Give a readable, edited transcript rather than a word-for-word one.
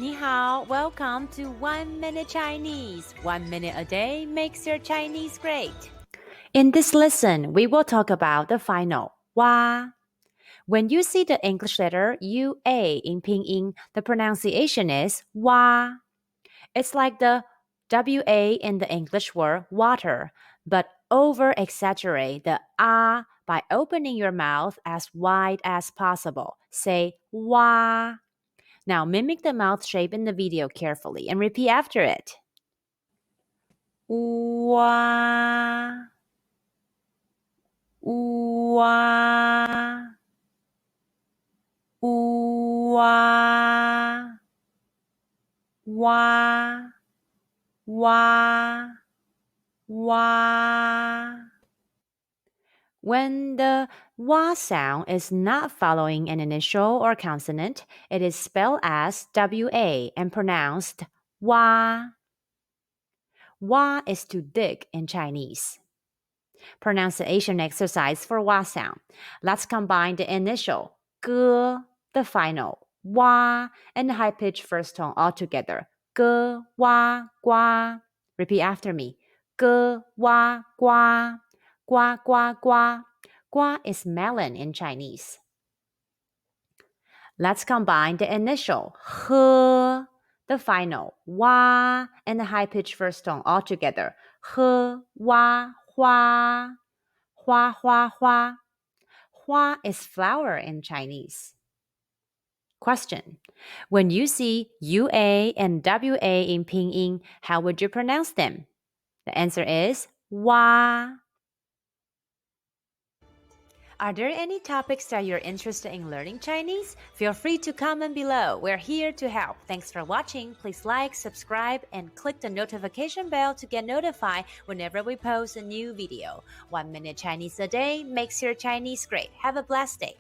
你好, welcome to 1 Minute Chinese. 1 minute a day makes your Chinese great. In this lesson, we will talk about the final wa. When you see the English letter UA in Pinyin, the pronunciation is wa. It's like the WA in the English word water, but over-exaggerate the ah by opening your mouth as wide as possible. Say wa. Now mimic the mouth shape in the video carefully and repeat after it. Wah, wah, wah, wah, wah, wah. When the wa sound is not following an initial or consonant, it is spelled as WA and pronounced wa. Wa is to dig in Chinese. Pronunciation exercise for wa sound. Let's combine the initial ge, the final wa, and the high pitch first tone all together. Ge, wa, gua. Repeat after me. Ge, wa, gua. Gua, gua, gua. Gua is melon in Chinese. Let's combine the initial he, the final wa, and the high pitch first tone all together. He, wa, hua. Hua, hua, hua. Hua is flower in Chinese. Question. When you see UA and WA in Pinyin, how would you pronounce them? The answer is wa. Are there any topics that you're interested in learning Chinese? Feel free to comment below. We're here to help. Thanks for watching. Please like, subscribe, and click the notification bell to get notified whenever we post a new video. 1 minute Chinese a day makes your Chinese great. Have a blessed day.